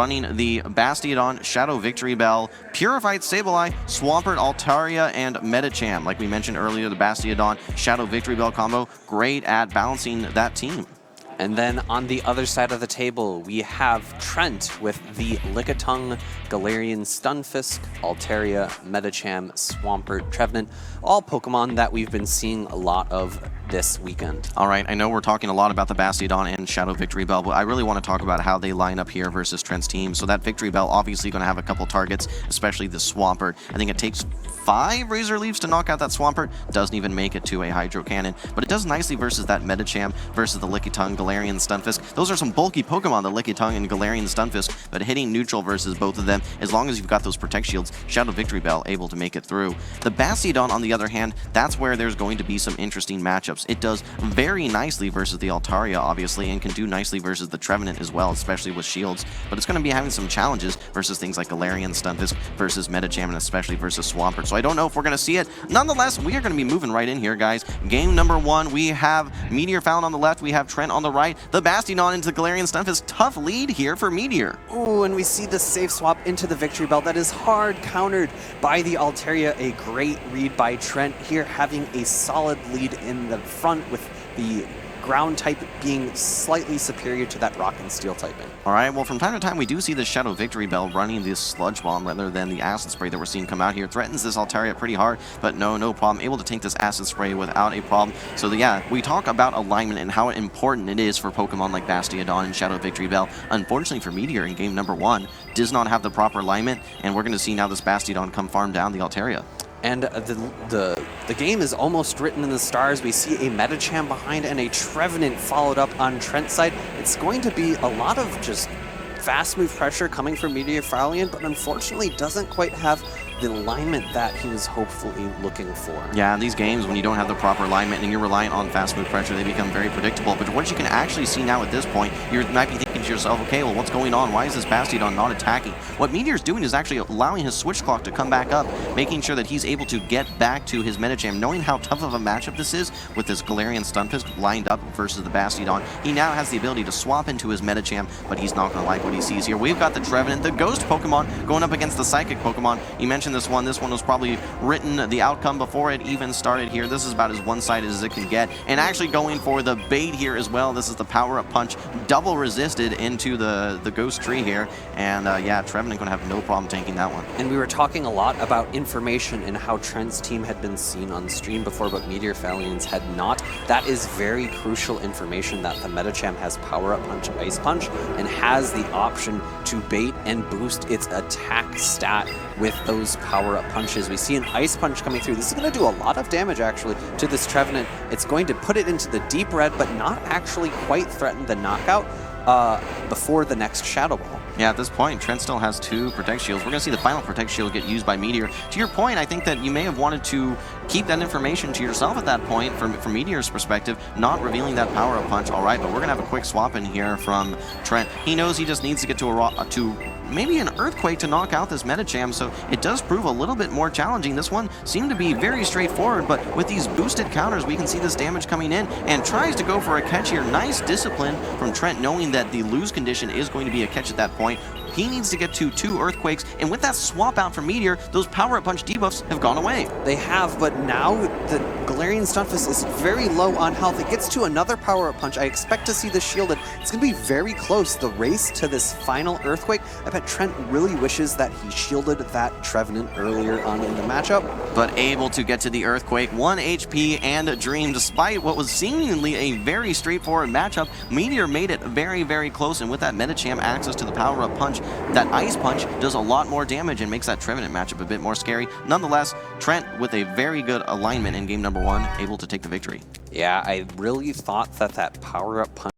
running the Bastiodon, Shadow Victory Bell, Purified Sableye, Swampert, Altaria, and Medicham. Like we mentioned earlier, the Bastiodon, Shadow Victory Bell combo, great at balancing that team. And then on the other side of the table, we have Trent with the Lickitung, Galarian Stunfisk, Altaria, Medicham, Swampert, Trevenant, all Pokemon that we've been seeing a lot of this weekend. All right, I know we're talking a lot about the Bastiodon and Shadow Victory Bell, but I really want to talk about how they line up here versus Trent's team. So that Victory Bell obviously going to have a couple targets, especially the Swampert. I think it takes 5 Razor Leaves to knock out that Swampert. Doesn't even make it to a Hydro Cannon, but it does nicely versus that Medicham versus the Lickitung, Galarian Stunfisk. Those are some bulky Pokemon, the Lickitung and Galarian Stunfisk, but hitting neutral versus both of them, as long as you've got those Protect Shields, Shadow Victory Bell able to make it through. The Bastiodon, on the other hand, that's where there's going to be some interesting matchups. It does very nicely versus the Altaria, obviously, and can do nicely versus the Trevenant as well, especially with shields, but it's going to be having some challenges versus things like Galarian Stunfisk versus Medicham, and especially versus Swampert. So I don't know if we're going to see it. Nonetheless, we are going to be moving right in here, guys. Game number 1, we have Meteor Fallon on the left, we have Trent on the right. The Bastiodon into the Galarian Stunfisk. Tough lead here for Meteor. Ooh, and we see the safe swap into the Victory Bell. That is hard countered by the Altaria. A great read by Trent here, having a solid lead in the front with the ground type being slightly superior to that rock and steel typing. All right, well, from time to time, we do see the Shadow Victory Bell running this Sludge Bomb rather than the Acid Spray that we're seeing come out here. Threatens this Altaria pretty hard, but no problem. Able to take this Acid Spray without a problem. So yeah, we talk about alignment and how important it is for Pokemon like Bastiodon and Shadow Victory Bell. Unfortunately for Meteor in game number 1, does not have the proper alignment, and we're going to see now this Bastiodon come farm down the Altaria. And the game is almost written in the stars. We see a Medicham behind and a Trevenant followed up on Trent's side. It's going to be a lot of just fast move pressure coming from Meteor Fallon, but unfortunately doesn't quite have the alignment that he was hopefully looking for. Yeah, in these games, when you don't have the proper alignment and you're reliant on fast move pressure, they become very predictable. But what you can actually see now at this point, you might be thinking to yourself, okay, well, what's going on? Why is this Bastiodon not attacking? What Meteor's doing is actually allowing his switch clock to come back up, making sure that he's able to get back to his Medicham, knowing how tough of a matchup this is with this Galarian Stunfisk lined up versus the Bastiodon. He now has the ability to swap into his Medicham, but he's not going to like what he sees here. We've got the Trevenant, the Ghost Pokemon, going up against the Psychic Pokemon. You mentioned this one. This one was probably written the outcome before it even started here. This is about as one-sided as it can get, and actually going for the bait here as well. This is the power-up punch, double resisted into the Ghost Tree here, and yeah, Trevenant going to have no problem tanking that one. And we were talking a lot about information and how Trent's team had been seen on stream before, but Meteor Fallon's had not. That is very crucial information, that the Medicham has power-up punch, Ice Punch, and has the option to bait and boost its attack stat with those power-up punches. We see an Ice Punch coming through. This is going to do a lot of damage, actually, to this Trevenant. It's going to put it into the deep red, but not actually quite threaten the knockout before the next Shadow Ball. Yeah, at this point, Trent still has 2 Protect Shields. We're going to see the final Protect Shield get used by Meteor. To your point, I think that you may have wanted to keep that information to yourself at that point, from Meteor's perspective, not revealing that power-up punch. All right, but we're going to have a quick swap in here from Trent. He knows he just needs to get to maybe an Earthquake to knock out this Medicham, so it does prove a little bit more challenging. This one seemed to be very straightforward, but with these boosted counters, we can see this damage coming in, and tries to go for a catch here. Nice discipline from Trent, knowing that the lose condition is going to be a catch at that point. He needs to get to 2 Earthquakes, and with that swap out from Meteor, those power-up punch debuffs have gone away. They have, but now the Galarian Stunfisk is very low on health. It gets to another power-up punch. I expect to see this shielded. It's going to be very close, the race to this final Earthquake. I bet Trent really wishes that he shielded that Trevenant earlier on in the matchup. But able to get to the Earthquake, 1 HP and a Dream. Despite what was seemingly a very straightforward matchup, Meteor made it very close, and with that Medicham access to the power-up punch, that Ice Punch does a lot more damage and makes that Trevenant matchup a bit more scary. Nonetheless, Trent, with a very good alignment in game number 1, able to take the victory. Yeah, I really thought that power-up punch